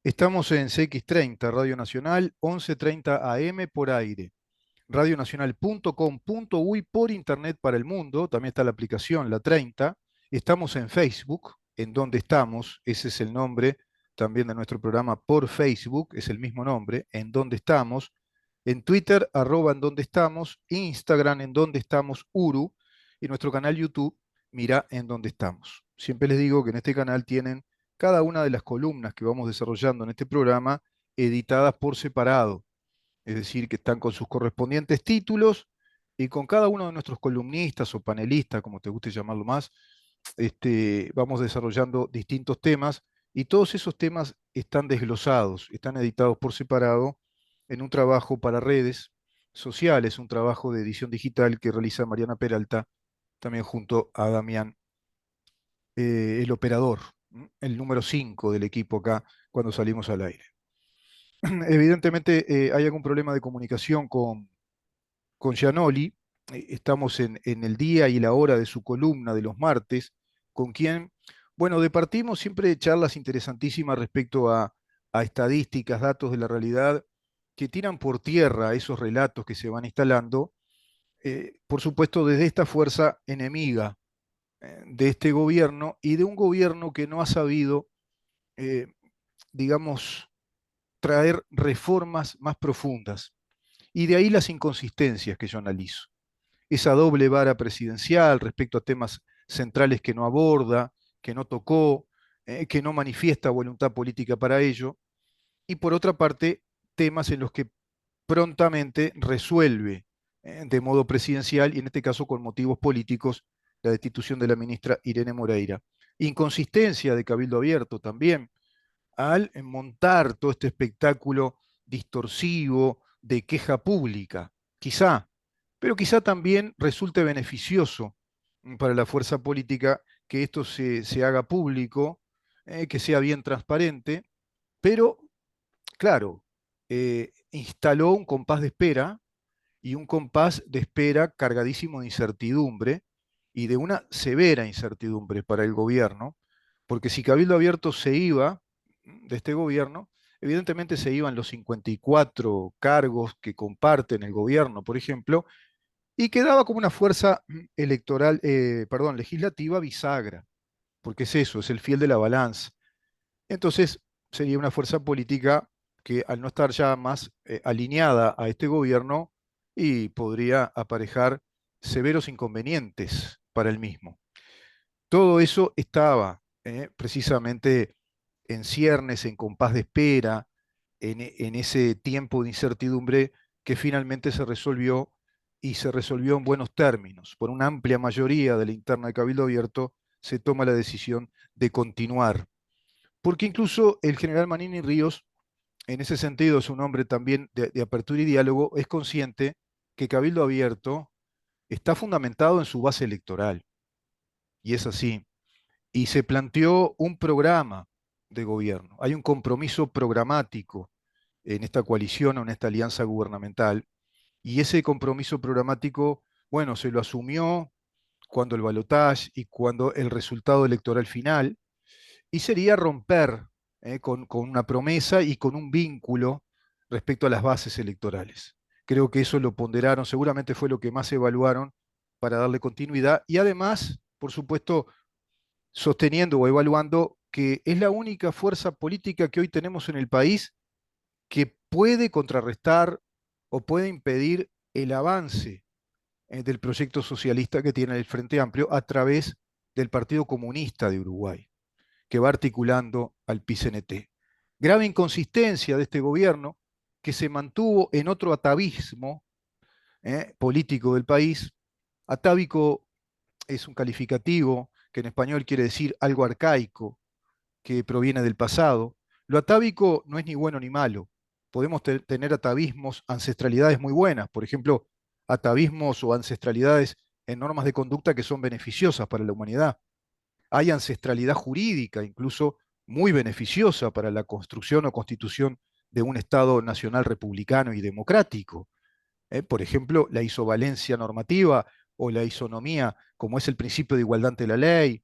Estamos en CX30, Radio Nacional, 11:30 AM por aire. Radionacional.com.uy por internet para el mundo. También está la aplicación La 30. Estamos en Facebook, en donde estamos. Ese es el nombre también de nuestro programa por Facebook. Es el mismo nombre, en donde estamos. En Twitter, @en donde estamos. Instagram, en donde estamos, Uru. Y nuestro canal YouTube, Mira en donde estamos. Siempre les digo que en este canal tienen cada una de las columnas que vamos desarrollando en este programa editadas por separado, es decir, que están con sus correspondientes títulos y con cada uno de nuestros columnistas o panelistas, como te guste llamarlo más, vamos desarrollando distintos temas y todos esos temas están desglosados, están editados por separado en un trabajo para redes sociales, un trabajo de edición digital que realiza Mariana Peralta, también junto a Damián, el operador, el número 5 del equipo acá cuando salimos al aire. Evidentemente hay algún problema de comunicación con Gianoli. Estamos en el día y la hora de su columna de los martes, con quien, bueno, departimos siempre charlas interesantísimas respecto a estadísticas, datos de la realidad, que tiran por tierra esos relatos que se van instalando, por supuesto desde esta fuerza enemiga de este gobierno y de un gobierno que no ha sabido, eh, digamos, traer reformas más profundas. Y de ahí las inconsistencias que yo analizo. Esa doble vara presidencial respecto a temas centrales que no aborda, que no tocó, que no manifiesta voluntad política para ello. Y por otra parte, temas en los que prontamente resuelve de modo presidencial y en este caso con motivos políticos la destitución de la ministra Irene Moreira. Inconsistencia de Cabildo Abierto también al montar todo este espectáculo distorsivo de queja pública. Quizá, pero quizá también resulte beneficioso para la fuerza política que esto se haga público, que sea bien transparente, pero claro, instaló un compás de espera y un compás de espera cargadísimo de incertidumbre y de una severa incertidumbre para el gobierno, porque si Cabildo Abierto se iba de este gobierno, evidentemente se iban los 54 cargos que comparten el gobierno, por ejemplo, y quedaba como una fuerza electoral, perdón, legislativa bisagra, porque es eso, es el fiel de la balanza. Entonces sería una fuerza política que al no estar ya más alineada a este gobierno y podría aparejar severos inconvenientes para el mismo. Todo eso estaba precisamente en ciernes, en compás de espera, en ese tiempo de incertidumbre que finalmente se resolvió y se resolvió en buenos términos. Por una amplia mayoría de la interna de Cabildo Abierto se toma la decisión de continuar. Porque incluso el general Manini Ríos, en ese sentido es un hombre también de apertura y diálogo, es consciente que Cabildo Abierto está fundamentado en su base electoral. Y es así. Y se planteó un programa de gobierno. Hay un compromiso programático en esta coalición o en esta alianza gubernamental. Y ese compromiso programático, bueno, se lo asumió cuando el balotaje y cuando el resultado electoral final, y sería romper con una promesa y con un vínculo respecto a las bases electorales. Creo que eso lo ponderaron, seguramente fue lo que más evaluaron para darle continuidad y además, por supuesto, sosteniendo o evaluando que es la única fuerza política que hoy tenemos en el país que puede contrarrestar o puede impedir el avance del proyecto socialista que tiene el Frente Amplio a través del Partido Comunista de Uruguay, que va articulando al PCNT. Grave inconsistencia de este gobierno que se mantuvo en otro atavismo político del país. Atávico es un calificativo que en español quiere decir algo arcaico, que proviene del pasado. Lo atávico no es ni bueno ni malo. Podemos tener atavismos, ancestralidades muy buenas, por ejemplo, atavismos o ancestralidades en normas de conducta que son beneficiosas para la humanidad. Hay ancestralidad jurídica, incluso muy beneficiosa para la construcción o constitución de un Estado nacional republicano y democrático. Por ejemplo, la isovalencia normativa o la isonomía, como es el principio de igualdad ante la ley,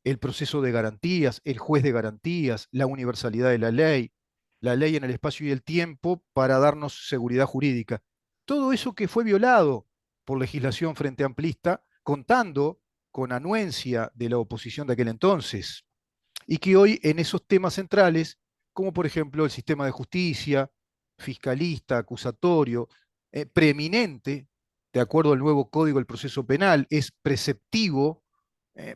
el proceso de garantías, el juez de garantías, la universalidad de la ley. la ley en el espacio y el tiempo para darnos seguridad jurídica. Todo eso que fue violado por legislación frente amplista, contando con anuencia de la oposición de aquel entonces, y que hoy en esos temas centrales, como por ejemplo el sistema de justicia, fiscalista, acusatorio, preeminente, de acuerdo al nuevo Código del Proceso Penal, es preceptivo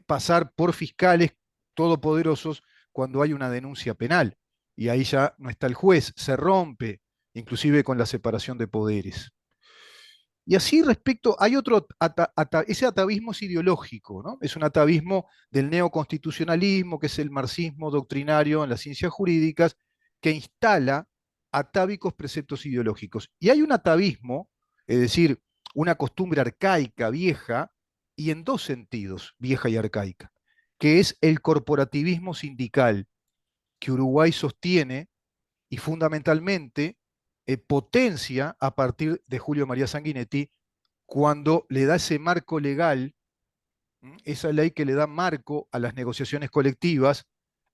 pasar por fiscales todopoderosos cuando hay una denuncia penal. Y ahí ya no está el juez, se rompe, inclusive con la separación de poderes. Y así respecto, hay otro, ese atavismo es ideológico, ¿no? Es un atavismo del neoconstitucionalismo, que es el marxismo doctrinario en las ciencias jurídicas, que instala atávicos preceptos ideológicos. Y hay un atavismo, es decir, una costumbre arcaica, vieja, y en dos sentidos, vieja y arcaica, que es el corporativismo sindical que Uruguay sostiene y fundamentalmente potencia a partir de Julio María Sanguinetti cuando le da ese marco legal, esa ley que le da marco a las negociaciones colectivas,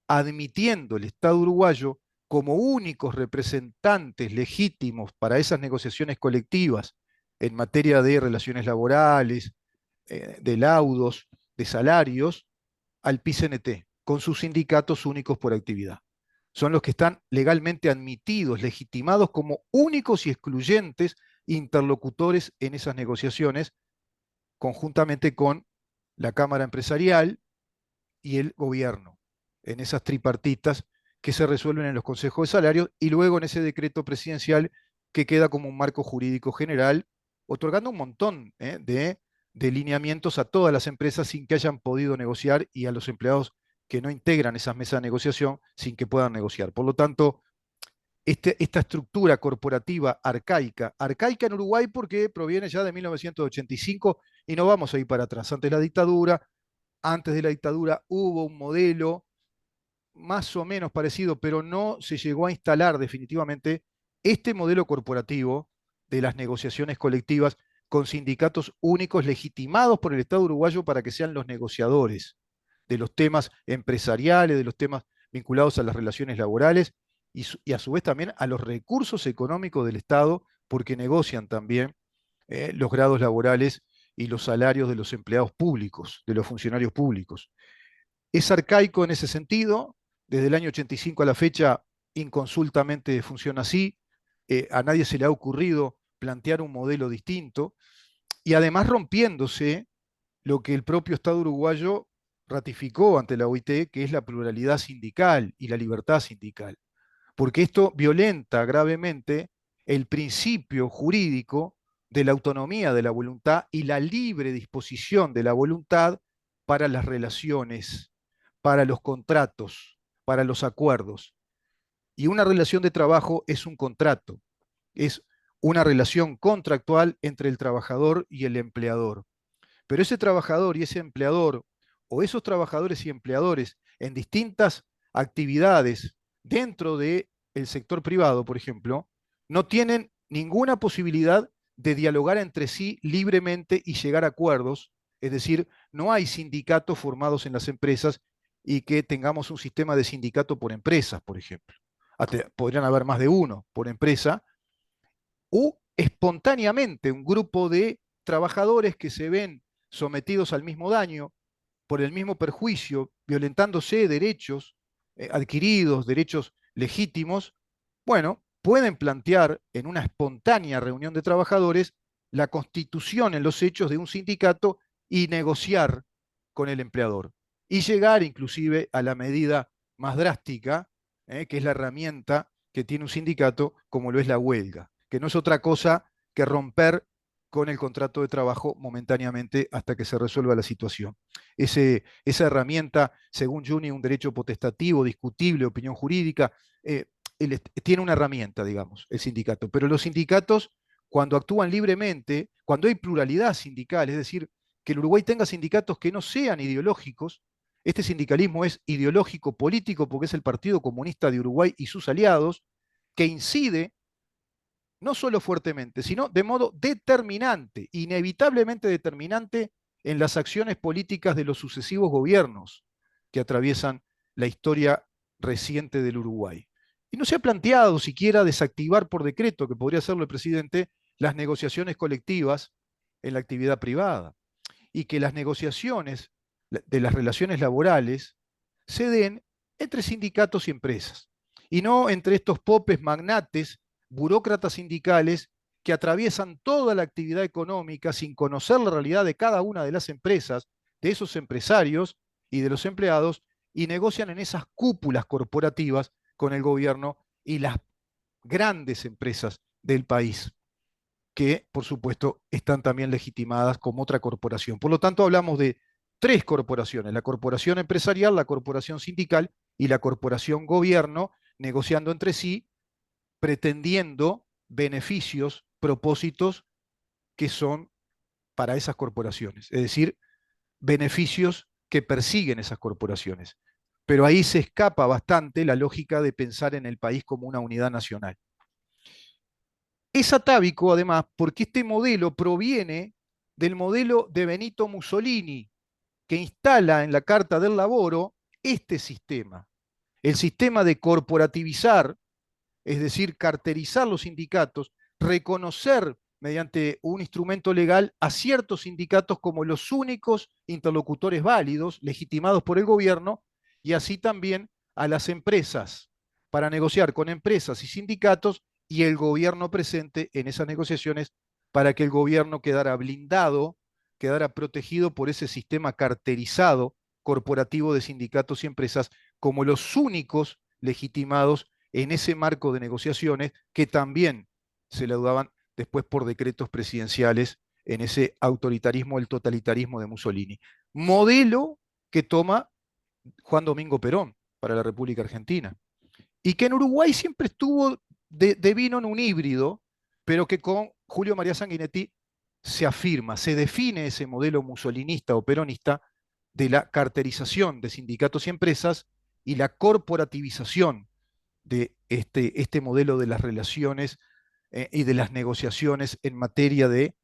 admitiendo el Estado uruguayo como únicos representantes legítimos para esas negociaciones colectivas en materia de relaciones laborales, de laudos, de salarios, al PCNT, con sus sindicatos únicos por actividad. Son los que están legalmente admitidos, legitimados como únicos y excluyentes interlocutores en esas negociaciones, conjuntamente con la Cámara Empresarial y el gobierno, en esas tripartitas que se resuelven en los consejos de salarios y luego en ese decreto presidencial que queda como un marco jurídico general, otorgando un montón de lineamientos a todas las empresas sin que hayan podido negociar y a los empleados que no integran esas mesas de negociación sin que puedan negociar. Por lo tanto, esta estructura corporativa arcaica, arcaica en Uruguay porque proviene ya de 1985 y no vamos a ir para atrás. Antes de la dictadura hubo un modelo más o menos parecido, pero no se llegó a instalar definitivamente este modelo corporativo de las negociaciones colectivas con sindicatos únicos legitimados por el Estado uruguayo para que sean los negociadores de los temas empresariales, de los temas vinculados a las relaciones laborales y a su vez también a los recursos económicos del Estado, porque negocian también los grados laborales y los salarios de los empleados públicos, de los funcionarios públicos. Es arcaico en ese sentido, desde el año 85 a la fecha inconsultamente funciona así, a nadie se le ha ocurrido plantear un modelo distinto, y además rompiéndose lo que el propio Estado uruguayo ratificó ante la OIT, que es la pluralidad sindical y la libertad sindical, porque esto violenta gravemente el principio jurídico de la autonomía de la voluntad y la libre disposición de la voluntad para las relaciones, para los contratos, para los acuerdos. Y una relación de trabajo es un contrato, es una relación contractual entre el trabajador y el empleador. Pero ese trabajador y ese empleador, o esos trabajadores y empleadores en distintas actividades dentro del sector privado, por ejemplo, no tienen ninguna posibilidad de dialogar entre sí libremente y llegar a acuerdos. Es decir, no hay sindicatos formados en las empresas y que tengamos un sistema de sindicato por empresas, por ejemplo. Podrían haber más de uno por empresa, o espontáneamente un grupo de trabajadores que se ven sometidos al mismo daño, por el mismo perjuicio, violentándose derechos adquiridos, derechos legítimos, bueno, pueden plantear en una espontánea reunión de trabajadores la constitución en los hechos de un sindicato y negociar con el empleador. Y llegar inclusive a la medida más drástica, que es la herramienta que tiene un sindicato, como lo es la huelga, que no es otra cosa que romper con el contrato de trabajo momentáneamente hasta que se resuelva la situación. Esa herramienta, según Juni, un derecho potestativo, discutible, opinión jurídica, tiene una herramienta, digamos, el sindicato. Pero los sindicatos, cuando actúan libremente, cuando hay pluralidad sindical, es decir, que el Uruguay tenga sindicatos que no sean ideológicos, este sindicalismo es ideológico político porque es el Partido Comunista de Uruguay y sus aliados, que incide no solo fuertemente, sino de modo determinante, inevitablemente determinante en las acciones políticas de los sucesivos gobiernos que atraviesan la historia reciente del Uruguay. Y no se ha planteado siquiera desactivar por decreto, que podría hacerlo el presidente, las negociaciones colectivas en la actividad privada. Y que las negociaciones de las relaciones laborales se den entre sindicatos y empresas. Y no entre estos popes magnates, burócratas sindicales, que atraviesan toda la actividad económica sin conocer la realidad de cada una de las empresas, de esos empresarios y de los empleados, y negocian en esas cúpulas corporativas con el gobierno y las grandes empresas del país, que por supuesto están también legitimadas como otra corporación. Por lo tanto, hablamos de tres corporaciones: la corporación empresarial, la corporación sindical y la corporación gobierno, negociando entre sí, pretendiendo beneficios, propósitos que son para esas corporaciones, es decir, beneficios que persiguen esas corporaciones. Pero ahí se escapa bastante la lógica de pensar en el país como una unidad nacional. Es atávico, además, porque este modelo proviene del modelo de Benito Mussolini, que instala en la Carta del Laboro este sistema, el sistema de corporativizar, es decir, carterizar los sindicatos, reconocer mediante un instrumento legal a ciertos sindicatos como los únicos interlocutores válidos, legitimados por el gobierno, y así también a las empresas, para negociar con empresas y sindicatos y el gobierno presente en esas negociaciones, para que el gobierno quedara blindado, quedara protegido por ese sistema carterizado corporativo de sindicatos y empresas como los únicos legitimados en ese marco de negociaciones que también se laudaban después por decretos presidenciales en ese autoritarismo, el totalitarismo de Mussolini. Modelo que toma Juan Domingo Perón para la República Argentina. Y que en Uruguay siempre estuvo de vino en un híbrido, pero que con Julio María Sanguinetti se afirma, se define ese modelo mussolinista o peronista de la carterización de sindicatos y empresas y la corporativización de este modelo de las relaciones y de las negociaciones en materia de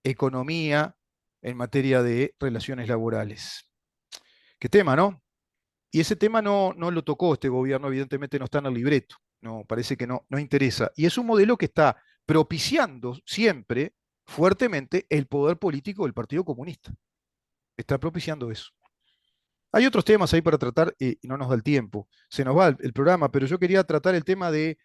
economía, en materia de relaciones laborales. ¿Qué tema, no? Y ese tema no lo tocó este gobierno, evidentemente no está en el libreto, no, parece que no interesa. Y es un modelo que está propiciando siempre fuertemente el poder político del Partido Comunista. Está propiciando eso. Hay otros temas ahí para tratar y no nos da el tiempo. Se nos va el programa, pero yo quería tratar el tema de,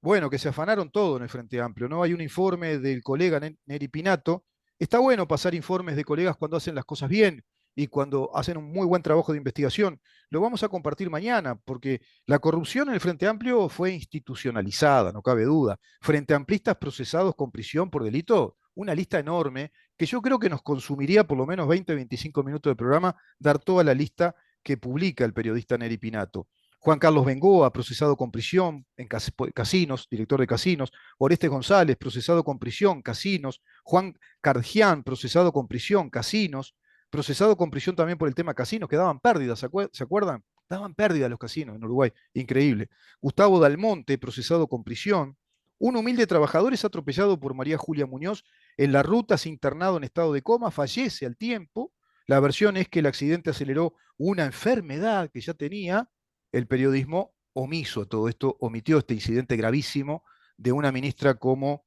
bueno, que se afanaron todo en el Frente Amplio, ¿no? Hay un informe del colega Neri Pinato. Está bueno pasar informes de colegas cuando hacen las cosas bien y cuando hacen un muy buen trabajo de investigación. Lo vamos a compartir mañana, porque la corrupción en el Frente Amplio fue institucionalizada, no cabe duda. Frente Amplistas procesados con prisión por delito, una lista enorme que yo creo que nos consumiría por lo menos 20, 25 minutos de programa dar toda la lista que publica el periodista Neri Pinato. Juan Carlos Bengoa, procesado con prisión en casinos, director de casinos. Oreste González, procesado con prisión, casinos. Juan Cargián, procesado con prisión, casinos. Procesado con prisión también por el tema casinos, que daban pérdidas, ¿se acuerdan? Daban pérdidas los casinos en Uruguay, increíble. Gustavo Dalmonte, procesado con prisión. Un humilde trabajador es atropellado por María Julia Muñoz en la ruta, se internado en estado de coma, fallece al tiempo. La versión es que el accidente aceleró una enfermedad que ya tenía. El periodismo omiso a todo esto, omitió este incidente gravísimo de una ministra como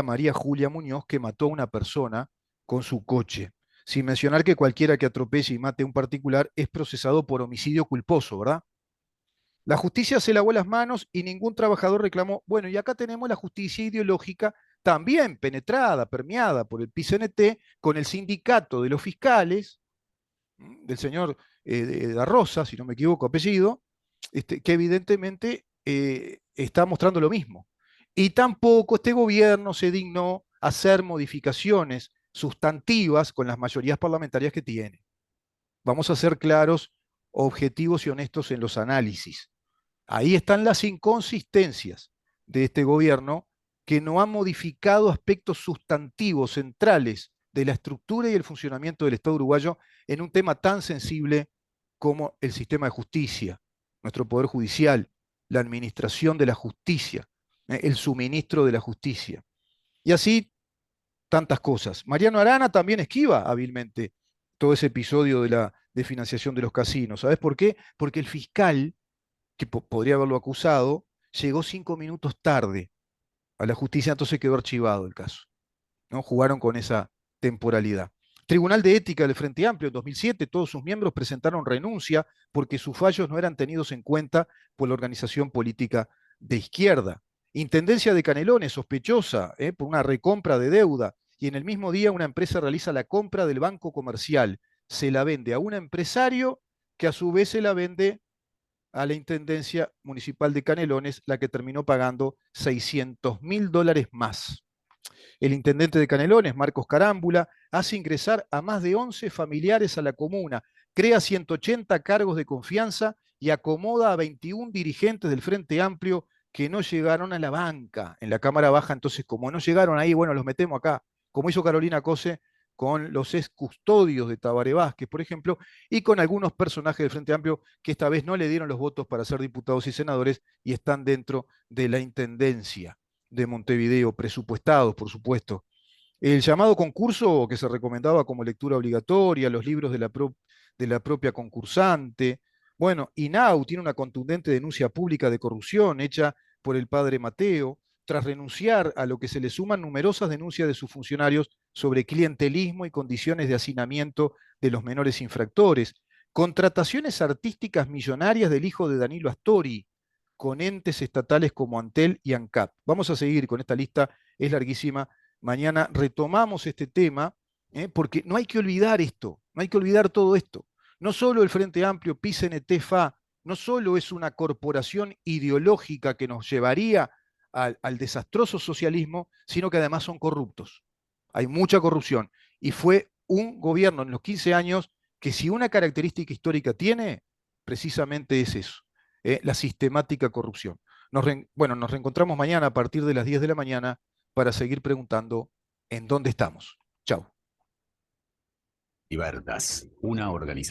María Julia Muñoz, que mató a una persona con su coche. Sin mencionar que cualquiera que atropelle y mate a un particular es procesado por homicidio culposo, ¿verdad? La justicia se lavó las manos y ningún trabajador reclamó. Bueno, y acá tenemos la justicia ideológica también penetrada, permeada por el PCNT, con el sindicato de los fiscales, del señor da Rosa, si no me equivoco, apellido, que evidentemente está mostrando lo mismo. Y tampoco este gobierno se dignó a hacer modificaciones sustantivas con las mayorías parlamentarias que tiene. Vamos a ser claros, objetivos y honestos en los análisis. Ahí están las inconsistencias de este gobierno, que no ha modificado aspectos sustantivos centrales de la estructura y el funcionamiento del Estado uruguayo en un tema tan sensible como el sistema de justicia, nuestro poder judicial, la administración de la justicia, el suministro de la justicia. Y así tantas cosas. Mariano Arana también esquiva hábilmente todo ese episodio de la de financiación de los casinos. ¿Sabes por qué? Porque el fiscal que podría haberlo acusado, llegó 5 minutos tarde a la justicia, entonces quedó archivado el caso. ¿No? Jugaron con esa temporalidad. Tribunal de Ética del Frente Amplio, en 2007, todos sus miembros presentaron renuncia porque sus fallos no eran tenidos en cuenta por la organización política de izquierda. Intendencia de Canelones, sospechosa por una recompra de deuda, y en el mismo día una empresa realiza la compra del banco comercial. Se la vende a un empresario que a su vez se la vende a la Intendencia Municipal de Canelones, la que terminó pagando $600.000 más. El intendente de Canelones, Marcos Carámbula, hace ingresar a más de 11 familiares a la comuna, crea 180 cargos de confianza y acomoda a 21 dirigentes del Frente Amplio que no llegaron a la banca en la Cámara Baja. Entonces, como no llegaron ahí, bueno, los metemos acá, como hizo Carolina Cose con los ex custodios de Tabaré Vázquez, por ejemplo, y con algunos personajes del Frente Amplio que esta vez no le dieron los votos para ser diputados y senadores y están dentro de la Intendencia de Montevideo, presupuestados, por supuesto. El llamado concurso que se recomendaba como lectura obligatoria, los libros de la propia concursante. Bueno, INAU tiene una contundente denuncia pública de corrupción hecha por el padre Mateo, tras renunciar a lo que se le suman numerosas denuncias de sus funcionarios sobre clientelismo y condiciones de hacinamiento de los menores infractores. Contrataciones artísticas millonarias del hijo de Danilo Astori, con entes estatales como Antel y ANCAP. Vamos a seguir con esta lista, es larguísima. Mañana retomamos este tema, porque no hay que olvidar esto, no hay que olvidar todo esto. No solo el Frente Amplio, PIS-CNT, FA, no solo es una corporación ideológica que nos llevaría al desastroso socialismo, sino que además son corruptos. Hay mucha corrupción. Y fue un gobierno en los 15 años que si una característica histórica tiene, precisamente es eso, la sistemática corrupción. Bueno, nos reencontramos mañana a partir de las 10 de la mañana para seguir preguntando en dónde estamos. Chao. Libertas, una organización